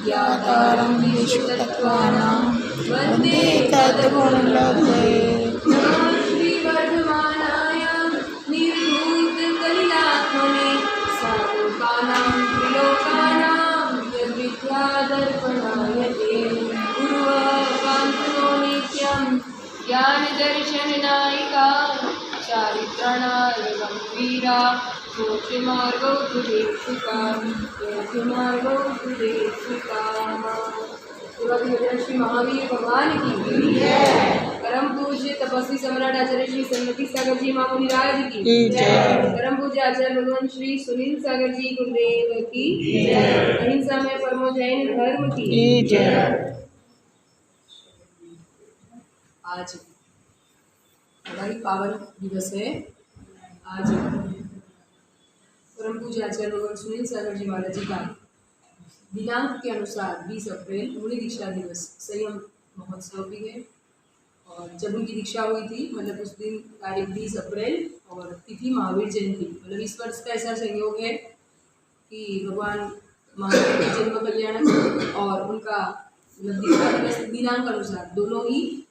ज्ञातारं विश्वतत्त्वानां वन्दे तद्गुणलब्धये। नमः श्रीवर्धमानाय निर्धूतकलिलात्मने सालोकानां त्रिलोकानां निर्विद्यादर्पणाय ते गुरुवाकान्तनो नित्यं ज्ञानदर्शननायिका चारित्रणाय गम्भीरा मोक्षमार्गौ सुदेशिका मोक्षमार्गौ सुदेशिका। श्री महावीर भगवान की परम पूज्य तपस्वी सम्राट आचार्य श्री सन्मति सागर जी महामुनिराज की परम पूज्य आचार्य भगवान श्री सुनील सागर जी गुरुदेव की अहिंसा में परमो जैन धर्म की। आज बड़ा पावन दिवस है। आज परम पूज्य आचार्य भगवान सुनील सागर जी महाराज जी का दिनांक के अनुसार 20 अप्रैल मुनि दीक्षा दिवस संयम महोत्सव भी है। और जब उनकी दीक्षा हुई थी मतलब उस दिन तारीख 20 अप्रैल और तिथि महावीर जयंती, मतलब इस वर्ष का ऐसा संयोग है कि भगवान महावीर के जन्म कल्याण और उनका दीक्षा दिवस दिनांक अनुसार दोनों ही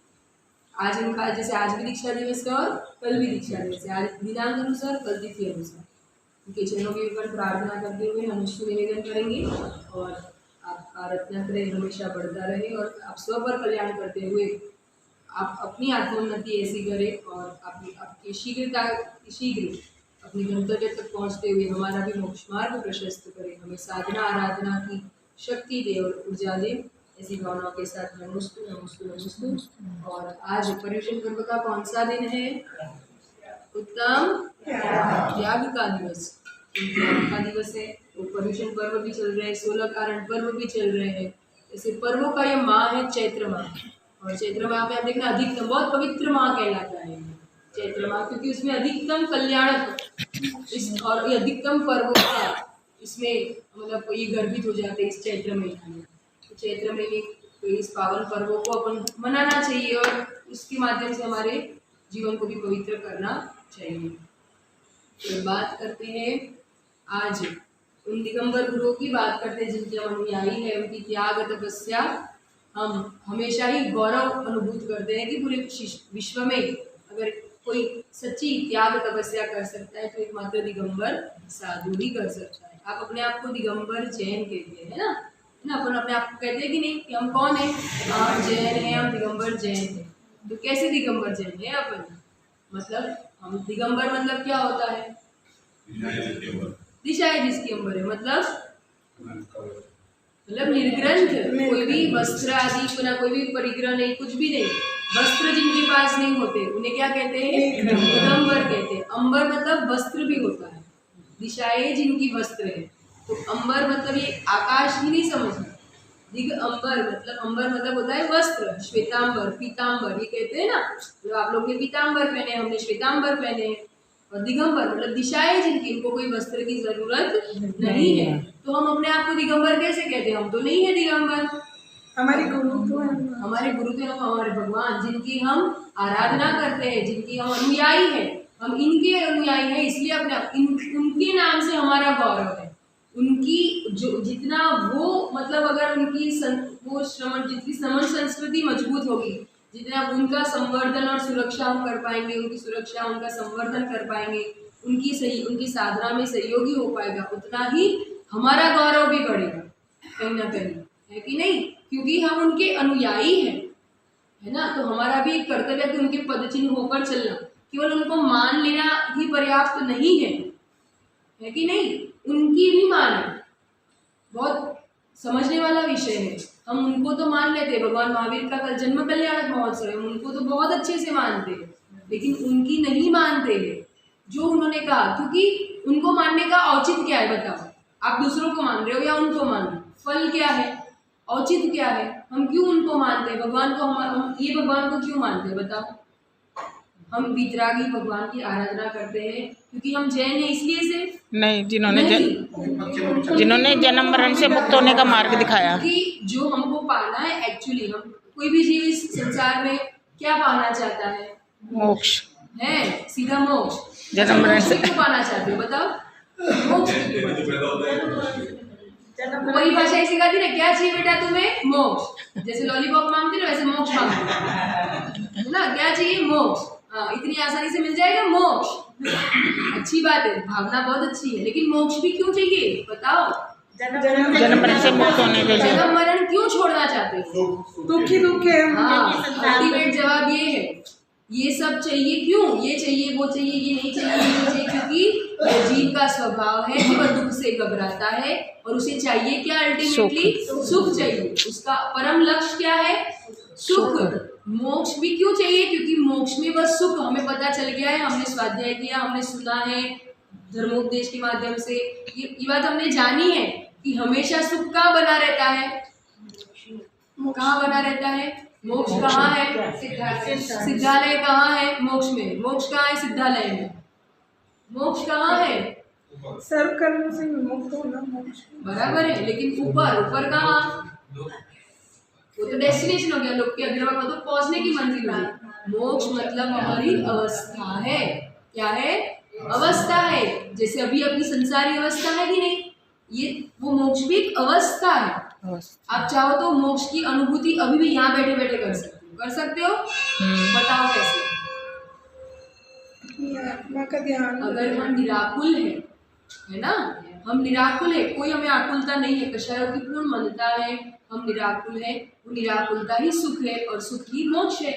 आज इनका, जैसे आज भी दीक्षा दिवस है और कल भी दीक्षा दिवस है। आज दिनांक अनुसार कल तिथि अनुसार उनके चरणों के ऊपर प्रार्थना करते हुए हम उसको निवेदन करेंगे और आपका रत्नात्रय हमेशा बढ़ता रहे और आप स्व पर कल्याण करते हुए आप अपनी आत्मोन्नति ऐसी करें और आपकी शीघ्र अपनी गंतव्य तक पहुँचते हुए हमारा भी मोक्ष मार्ग प्रशस्त करें, हमें साधना आराधना की शक्ति दे और ऊर्जा दे। ऐसी भावनाओं के साथ नमस्तु नमस्तु नमस्तु। और आज पर्युषण पर्व का कौन सा दिन है? उत्तम त्याग का दिवस। त्याग का दिवस है तो पर्युषण पर्व भी चल रहे हैं, 16 कारण पर्व भी चल रहे हैं। ऐसे पर्वों का ये माह है चैत्र माह। और चैत्र माह में आप देखना अधिकतम बहुत पवित्र माह कहलाता है चैत्र माह, क्योंकि उसमें अधिकतम कल्याण और ये अधिकतम पर्वों का इसमें मतलब ये गर्भित हो जाते हैं इस चैत्र महीने में। तो चैत्र महीने तो इस पावन पर्वों को अपन मनाना चाहिए और उसके माध्यम से हमारे जीवन को भी पवित्र करना चाहिए। तो बात करते हैं आज उन दिगंबर गुरुओं की बात करते हैं जिनकी हम अनुयायी है। उनकी त्याग तपस्या हम हमेशा ही गौरव अनुभूत करते हैं कि पूरे विश्व में अगर कोई सच्ची त्याग तपस्या कर सकता है तो एकमात्र दिगंबर साधु ही कर सकता है। आप अपने आप को दिगंबर जैन कहते हैं ना अपन अपने आप को कहते हैं कि नहीं कि हम कौन है? हम जैन हैं, हम दिगंबर जैन हैं। तो कैसे दिगंबर जैन है अपन? मतलब हम दिगंबर मतलब क्या होता है? दिशा है जिसकी अंबर है, मतलब निर्ग्रंथ, कोई भी वस्त्र आदि ना कोई भी परिग्रह नहीं, कुछ भी नहीं, वस्त्र जिनके पास नहीं होते उन्हें क्या कहते हैं? दिगंबर कहते हैं। अंबर मतलब वस्त्र भी होता है, दिशाएं जिनकी वस्त्र है। तो अंबर मतलब ये आकाश ही नहीं समझना। दिगंबर मतलब होता है वस्त्र। श्वेतांबर, पीतांबर ये कहते हैं ना, तो आप लोग ने पीतांबर पहने, हमने श्वेतांबर पहने हैं। और दिगंबर मतलब दिशाएं जिनकी, इनको कोई वस्त्र की जरूरत नहीं है। तो हम अपने आप को दिगंबर कैसे कहते हैं? हम तो नहीं है दिगंबर। हमारे गुरु तो हमारे भगवान जिनकी हम आराधना करते हैं, जिनकी हम अनुयायी हैं, हम इनके अनुयायी हैं, इसलिए अपने उनके नाम से हमारा गौरव है। उनकी जो जितना वो मतलब अगर उनकी वो श्रवण जितनी श्रवण संस्कृति मजबूत होगी, जितना उनका संवर्धन और सुरक्षा हम कर पाएंगे, उनकी सुरक्षा उनका संवर्धन कर पाएंगे, उनकी साधना में सहयोगी हो पाएगा, उतना ही हमारा गौरव भी बढ़ेगा कहीं ना कहीं, है कि नहीं? क्योंकि हम उनके अनुयायी हैं, है ना। तो हमारा भी एक कर्तव्य है कि उनके पदचिन्ह होकर चलना। केवल उनको मान लेना ही पर्याप्त नहीं है कि नहीं? उनकी भी मान है, बहुत समझने वाला विषय है। हम उनको तो मान लेते हैं, भगवान महावीर का कल जन्म कल्याण महोत्सव है, हम उनको तो बहुत अच्छे से मानते हैं, लेकिन उनकी नहीं मानते हैं जो उन्होंने कहा। क्योंकि उनको मानने का औचित्य क्या है? बताओ, आप दूसरों को मान रहे हो या उनको मान रहे हो? फल क्या है? औचित्य क्या है? हम क्यों उनको मानते हैं? भगवान को हम ये भगवान को क्यों मानते हैं? बताओ। हम वीतरागी भगवान की आराधना करते हैं क्योंकि हम जैन हैं, इसलिए से नहीं, जिन्होंने जन्म मरण से मुक्त होने का मार्ग दिखाया। कि जो हमको पाना है, एक्चुअली हम कोई भी जीव इस संसार में क्या पाना चाहता है? मोक्ष है, सीधा मोक्ष। जन्म मरण से क्यों पाना चाहते हो? बताओ। मोक्ष वही भाषा ही सिखाती ना, क्या चाहिए बेटा तुम्हें? मोक्ष। जैसे लॉलीपॉप मांगते ना वैसे मोक्ष मांगते है ना, क्या चाहिए? मोक्ष। हाँ, इतनी आसानी से मिल जाएगा मोक्ष। अच्छी बात है, भावना बहुत अच्छी है, लेकिन मोक्ष भी क्यों चाहिए बताओ? जन्म मरण से मुक्त होने के लिए। जन्म मरण क्यों छोड़ना चाहते हो? दुखी दुख है। हाँ, अल्टीमेट जवाब ये है, ये सब चाहिए क्यों? ये चाहिए, वो चाहिए, ये नहीं चाहिए, ये नहीं चाहिए, क्योंकि जीव का स्वभाव है कि वह दुख से घबराता है और उसे चाहिए क्या? अल्टीमेटली सुख चाहिए। उसका परम लक्ष्य क्या है? सुख। मोक्ष भी क्यों चाहिए? क्योंकि मोक्ष में वह सुख हमें पता चल गया है, हमने स्वाध्याय किया, हमने सुना है धर्मोपदेश के माध्यम से, ये बात हमने जानी है कि हमेशा सुख कहाँ बना रहता है? कहाँ बना रहता है? मोक्ष कहाँ है? सिद्धालय कहाँ है? मोक्ष में। मोक्ष कहाँ है? सिद्धालय में। मोक्ष कहाँ है? सर्व कर्म से विमुक्त होना मोक्ष। बराबर है, लेकिन ऊपर कहाँ? वो तो डेस्टिनेशन हो गया, लोग के अग्रवा मतलब पहुंचने की मंजिल हुई। मोक्ष मतलब हमारी अवस्था है। क्या है? अवस्था है। जैसे अभी अपनी संसारी अवस्था है कि नहीं, ये वो मोक्ष भी एक अवस्था है। आप चाहो तो मोक्ष की अनुभूति अभी भी यहाँ बैठे बैठे कर सकते हो। कर सकते हो? बताओ कैसे? आत्मा का ध्यान। अगर हम निराकुल है ना, हम निराकुल है, कोई हमें आकुलता नहीं है, कषायों की पूर्ण मनता है, हम निराकुल है, वो निराकुलता ही सुख है और सुख ही मोक्ष है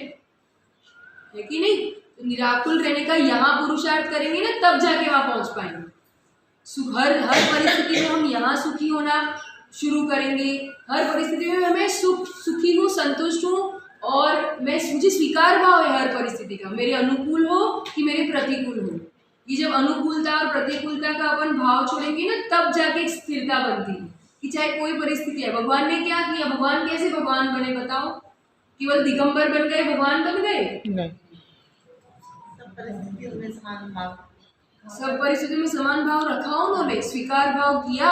कि नहीं? तो निराकुल रहने का यहाँ पुरुषार्थ करेंगे ना, तब जाके वहां पहुंच पाएंगे। सुख हर परिस्थिति में हम यहाँ सुखी होना शुरू करेंगे। हर परिस्थिति में हमें सुखी हूँ, संतुष्ट हूँ और मुझे स्वीकार भाव है हर परिस्थिति का, मेरे अनुकूल हो कि मेरे प्रतिकूल हो। ये जब अनुकूलता और प्रतिकूलता का अपन भाव छोड़ेंगे ना, तब जाके एक स्थिरता बनती है कि चाहे कोई परिस्थिति है। भगवान ने क्या किया? भगवान कैसे भगवान बने बताओ? केवल दिगंबर बन गए, भगवान बन गए? सब परिस्थितियों में समान भाव रखा उन्होंने, स्वीकार भाव किया।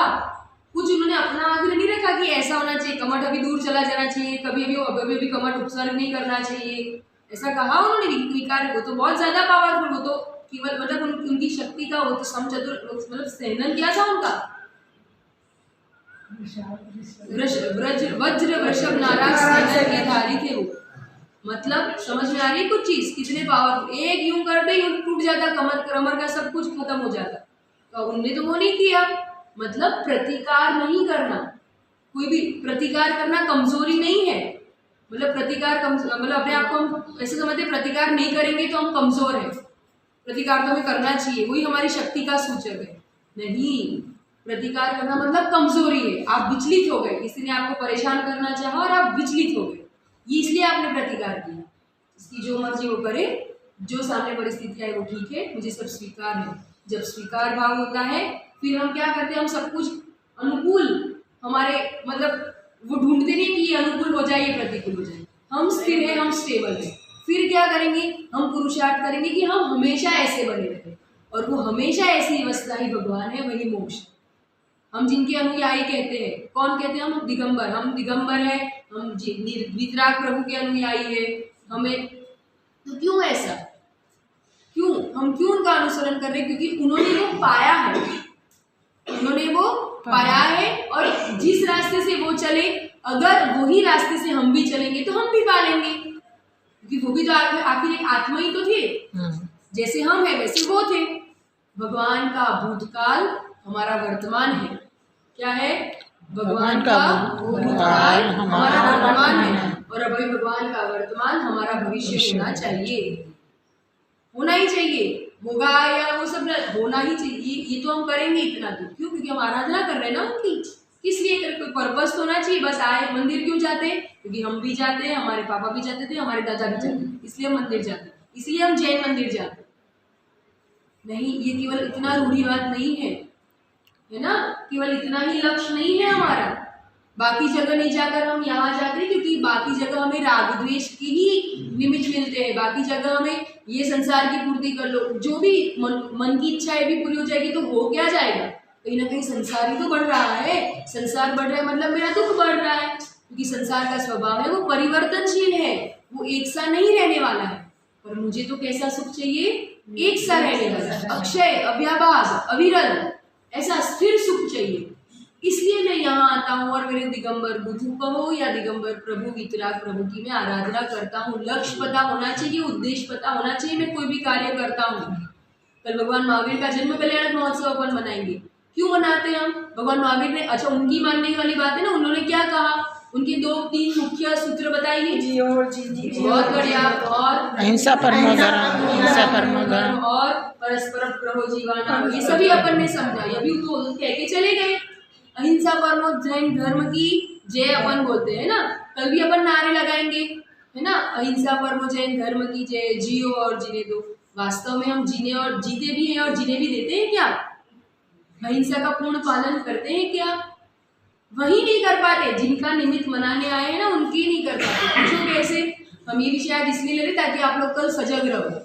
कुछ उन्होंने अपना आग्रह नहीं रखा कि ऐसा होना चाहिए, कमठ अभी दूर चला जाना चाहिए, कभी अभी कमठ उपसर्ग नहीं करना चाहिए, ऐसा कहा उन्होंने? स्वीकार, वो तो बहुत ज्यादा पावरफुल, वो तो केवल मतलब उनकी शक्ति का वो तो समचतुर मतलब सहनन क्या था उनका? वज्र वृषभ नाराज सेना के धारी थे वो। मतलब समझ में आ रही है कुछ चीज? कितने पावरफुल! एक यूं करते यूं टूट जाता कमर का, सब कुछ खत्म हो जाता। तो उनने तो वो नहीं किया। मतलब प्रतिकार नहीं करना, कोई भी प्रतिकार करना कमजोरी नहीं है। मतलब प्रतिकार मतलब अपने आप को हम ऐसे समझते प्रतिकार नहीं करेंगे तो हम कमजोर हैं, प्रतिकार तो हमें करना चाहिए, वही हमारी शक्ति का सूचक है। नहीं, प्रतिकार करना मतलब कमजोरी है। आप विचलित हो गए, किसी ने आपको परेशान करना चाहा और आप विचलित हो गए, ये इसलिए आपने प्रतिकार किया। इसकी जो मर्जी वो करे, जो सामने परिस्थिति है वो ठीक है, मुझे सब स्वीकार है। जब स्वीकार भाव होता है फिर हम क्या करते हैं? हम सब कुछ अनुकूल हमारे मतलब वो ढूंढते नहीं कि ये अनुकूल हो जाए, ये प्रतिकूल हो जाए। हम स्थिर है, हम स्टेबल है। फिर क्या करेंगे? हम पुरुषार्थ करेंगे कि हम हमेशा ऐसे बने रहे, और वो हमेशा ऐसी अवस्था ही भगवान है, वही मोक्ष। हम जिनके अनुयायी कहते हैं, कौन कहते हैं? हम दिगंबर है, हम वीतराग प्रभु के अनुयायी है। हमें तो क्यों ऐसा? क्यों हम क्यों उनका अनुसरण कर रहे हैं? क्योंकि उन्होंने वो पाया है, उन्होंने वो पाया है, और जिस रास्ते से वो चले, अगर वही रास्ते से हम भी चलेंगे तो हम भी पा लेंगे, क्योंकि वो भी तो आखिर एक आत्मा ही तो थे। जैसे हम है वैसे वो थे। भगवान का भूतकाल हमारा वर्तमान है। क्या है? भगवान का भूतकाल हमारा वर्तमान है, और अभी भगवान का वर्तमान हमारा भविष्य होना चाहिए, होना ही चाहिए। होगा या वो सब होना ही चाहिए। ये तो हम करेंगे इतना तो क्यों? क्योंकि हम आराधना कर रहे हैं ना उनकी। इसलिए कोई पर्पस तो होना चाहिए। बस आए मंदिर क्यों जाते हैं? क्योंकि हम भी जाते हैं, हमारे पापा भी जाते थे, हमारे दादा भी जाते थे, इसलिए हम मंदिर जाते हैं, इसलिए हम जैन मंदिर जाते। नहीं, ये केवल इतना रूढ़िवाद नहीं है, है ना? केवल इतना ही लक्ष्य नहीं है हमारा। बाकी जगह नहीं जाकर हम यहाँ जाते हैं क्योंकि बाकी जगह हमें राग द्वेष की ही निमित्त मिलते हैं। बाकी जगह हमें ये संसार की पूर्ति कर लो, जो भी मन की इच्छाएं भी पूरी हो जाएगी तो हो क्या जाएगा? कहीं ना कहीं संसार ही तो बढ़ रहा है। संसार बढ़ रहा है मतलब मेरा दुख बढ़ रहा है, क्योंकि संसार का स्वभाव है वो परिवर्तनशील है, वो एक सा नहीं रहने वाला है। पर मुझे तो कैसा सुख चाहिए? एक सा रहने वाला, अक्षय, अव्याभास, अविरल, ऐसा स्थिर सुख चाहिए। इसलिए मैं यहाँ आता हूँ और मेरे दिगंबर बुद्धू कहो या दिगंबर प्रभु वितराग प्रभु की मैं आराधना करता हूँ। लक्ष्य पता होना चाहिए, उद्देश्य पता होना चाहिए, मैं कोई भी कार्य करता हूँ। कल भगवान महावीर का जन्म कल्याणक महोत्सव अपन मनाएंगे। क्यों मनाते हैं हम? भगवान महावीर ने, अच्छा उनकी मानने वाली बात है ना, उन्होंने क्या कहा, उनके 2-3 मुख्य सूत्र बताइए। जी और जी बहुत बढ़िया। और अहिंसा परमो धर्म, अहिंसा परमो धर्म और परस्पर प्रभो जीवानाम, ये सभी अपन ने समझा। ये भी तो कह के चले गए। अहिंसा परमो जैन धर्म की जय अपन बोलते हैं ना, कल भी अपन नारे लगाएंगे, है ना, अहिंसा परमो जैन धर्म की जय, जियो और जीने दो। वास्तव में हम जीने और जीते भी हैं और जीने भी देते हैं क्या? अहिंसा का पूर्ण पालन करते हैं क्या? वही नहीं कर पाते जिनका निमित्त मनाने आए हैं ना, उनकी नहीं कर पाते। पूछो कैसे? हम ये विषय आज इसलिए ले रहे ताकि आप लोग कल सजग रहो।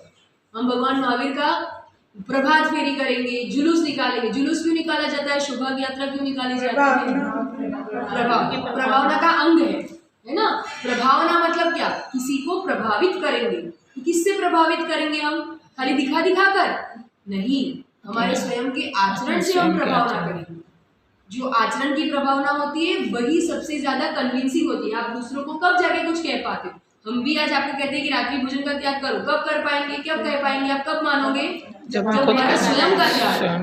हम भगवान महावीर का प्रभात फेरी करेंगे, जुलूस निकालेंगे। जुलूस क्यों निकाला जाता है? शोभा यात्रा क्यों निकाली जाती है? प्रभावना का अंग है ना। प्रभावना मतलब क्या? किसी को प्रभावित करेंगे। तो किससे प्रभावित करेंगे हम? खाली दिखा दिखा कर नहीं, हमारे स्वयं के आचरण से हम प्रभावना करेंगे। जो आचरण की प्रभावना होती है वही सबसे ज्यादा कन्विंसिंग होती है। आप दूसरों को कब जाके कुछ कह पाते हो? हम भी आज आपको कहते हैं कि रात्रि भोजन का त्याग करो, कब कर पाएंगे? कब कह पाएंगे? आप कब मानोगे? जब हमारा स्वयं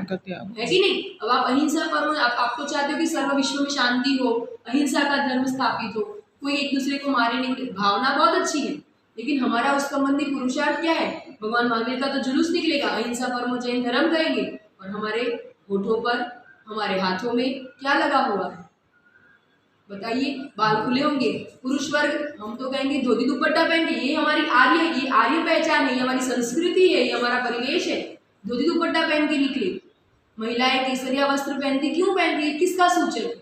का त्याग है कि नहीं। अब आप अहिंसा परमो, आप तो चाहते हो कि सर्व विश्व में शांति हो, अहिंसा का धर्म स्थापित हो, कोई एक दूसरे को मारे नहीं। भावना बहुत अच्छी है, लेकिन हमारा उस संबंधी पुरुषार्थ क्या है? भगवान महावीर का तो जुलूस निकलेगा, अहिंसा परमो जैन धर्म कहेंगे, और हमारे होठों पर, हमारे हाथों में क्या लगा हुआ है बताइए? बाल खुले होंगे। पुरुष वर्ग हम तो कहेंगे धोती दुपट्टा पहन के, ये हमारी आर्य पहचान है, ये हमारी संस्कृति है, ये हमारा परिवेश है। धोती दुपट्टा पहन के निकले। महिलाएं केसरिया वस्त्र पहनती, क्यों पहनती है? किसका सूचक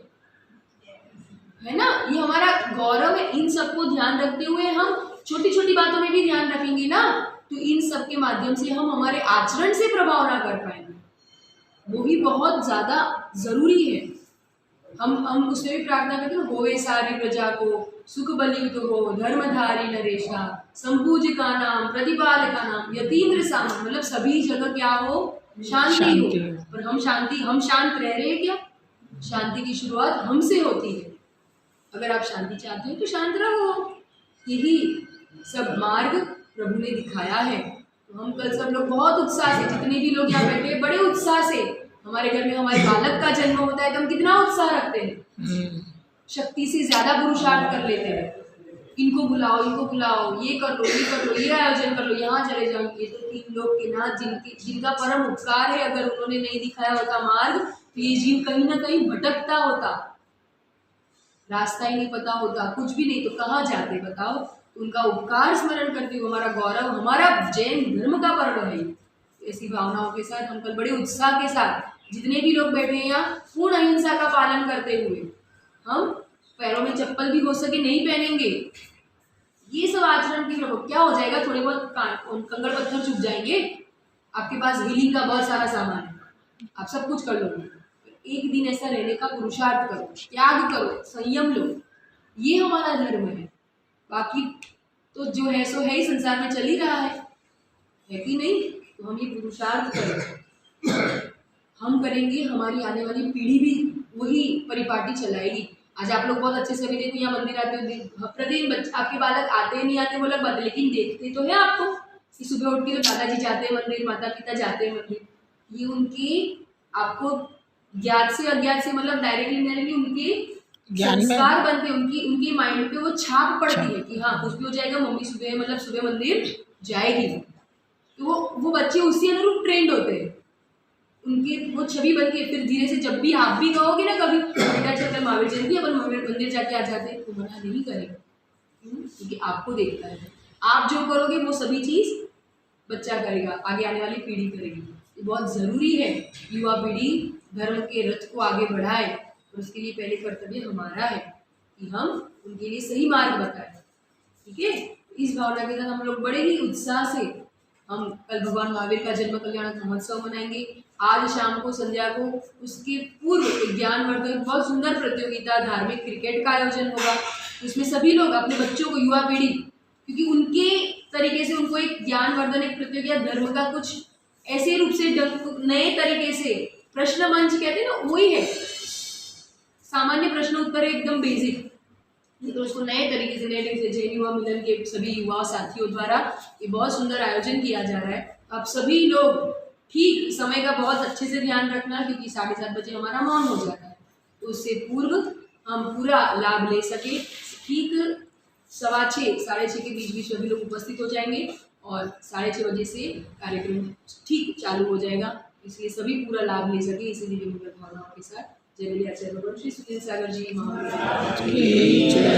है ना? ये हमारा गौरव है। इन सबको ध्यान रखते हुए हम छोटी छोटी बातों में भी ध्यान रखेंगे ना, तो इन सब के माध्यम से हम हमारे आचरण से प्रभाव ना कर पाएंगे। वो भी बहुत ज्यादा जरूरी है। हम उसमें भी प्रार्थना करते हैं, होवे सारी प्रजा को सुख बलियुत हो, धर्मधारी नरेशा, संपूज्य का नाम, प्रतिपाल का नाम, यतीन्द्र साम, मतलब सभी जगह क्या हो? शांति हो। पर हम शांत रह रहे हैं क्या? शांति की शुरुआत हमसे होती है। अगर आप शांति चाहते हो तो शांत रहो। यही सब मार्ग प्रभु ने दिखाया है। तो हम कल सब लोग बहुत उत्साह से, जितने भी लोग यहाँ बैठे, बड़े उत्साह से, हमारे घर में हमारे बालक का जन्म होता है तो हम कितना उत्साह रखते हैं, शक्ति से ज्यादा पुरुषार्थ कर लेते हैं। इनको बुलाओ, ये कर लो, ये आयोजन कर लो, यहाँ चले जाओ। ये तो 3 लोग के नाथ जिनका परम उपकार है, अगर उन्होंने नहीं दिखाया होता मार्ग तो ये जीव कहीं ना कहीं भटकता होता, रास्ता ही नहीं पता होता, कुछ भी नहीं, तो कहाँ जाते बताओ? तो उनका उपकार स्मरण करते हुए हमारा गौरव, हमारा जैन धर्म का पर्व है। ऐसी भावनाओं के साथ हम कल बड़े उत्साह के साथ जितने भी लोग बैठे हैं यहाँ, पूर्ण अहिंसा का पालन करते हुए, हम पैरों में चप्पल भी हो सके नहीं पहनेंगे। ये सब आचरण की प्रभाव क्या हो जाएगा? थोड़े बहुत कंकड़ पत्थर चुभ जाएंगे। आपके पास हीलिंग का बहुत सारा सामान है, आप सब कुछ कर लोगे। एक दिन ऐसा रहने का पुरुषार्थ करो, त्याग करो, संयम लो। ये हमारा धर्म है। बाकी तो जो है सो है ही, संसार में चल ही रहा है कि नहीं? तो हम ये पुरुषार्थ करें, हम करेंगे, हमारी आने वाली पीढ़ी भी वही परिपाटी चलाएगी। आज आप लोग बहुत अच्छे से भी देखो, यहाँ मंदिर आते हो, प्रतिदिन आपके बालक आते नहीं आते वो अलग बात है, लेकिन देखते तो है आपको कि सुबह उठ के तो दादाजी जाते हैं मंदिर, माता पिता जाते हैं मंदिर। ये उनकी, आपको ज्ञात से अज्ञात से, मतलब डायरेक्टली इनडायरेक्टली उनके संस्कार बनते हैं, उनकी माइंड पे वो छाप पड़ती है कि हाँ कुछ भी हो जाएगा, मम्मी सुबह मतलब सुबह मंदिर जाएगी। तो वो बच्चे उसी अनुरूप ट्रेंड होते हैं, उनकी वो छवि बनती है। फिर धीरे से जब भी आप भी कहोगे ना कभी, बेटा चल महावीर जयंती अपन मंदिर जाके आ जाते हैं, तो मना नहीं करेगा, क्योंकि आपको देखता है। आप जो करोगे वो सभी चीज बच्चा करेगा, आगे आने वाली पीढ़ी करेगी। ये बहुत जरूरी है, युवा पीढ़ी धर्म के रथ को आगे बढ़ाए, और उसके लिए पहले कर्तव्य हमारा है कि हम उनके लिए सही मार्ग बताएं। ठीक है? इस भावना के साथ हम लोग बड़े ही उत्साह से हम कल भगवान महावीर का जन्म कल्याण महोत्सव मनाएंगे। आज शाम को संध्या को उसके पूर्व ज्ञानवर्धक बहुत सुंदर प्रतियोगिता, धार्मिक क्रिकेट का आयोजन होगा। उसमें सभी लोग अपने बच्चों को, युवा पीढ़ी, क्योंकि उनके तरीके से उनको एक ज्ञानवर्धन, एक प्रतियोगिता धर्म का कुछ ऐसे रूप से नए तरीके से, प्रश्न मंच कहते हैं ना, वही है। सामान्य प्रश्न उत्तर है, एकदम बेसिक, तो उसको नए तरीके से जैन युवा मिलन के सभी युवा साथियों द्वारा ये बहुत सुंदर आयोजन किया जा रहा है। आप सभी लोग ठीक समय का बहुत अच्छे से ध्यान रखना, क्योंकि 7:30 बजे हमारा मौन हो जाता है, तो उससे पूर्व हम पूरा लाभ ले सके। ठीक 6:15 साढ़े 6 के बीच सभी लोग उपस्थित हो जाएंगे और 6:30 बजे से कार्यक्रम ठीक चालू हो जाएगा, इसलिए सभी पूरा लाभ ले सके, इसीलिए विनम्र भावनाओं के साथ जय बोले आचार्य भगवान श्री सुखदेव सागर जी महाराज की जय।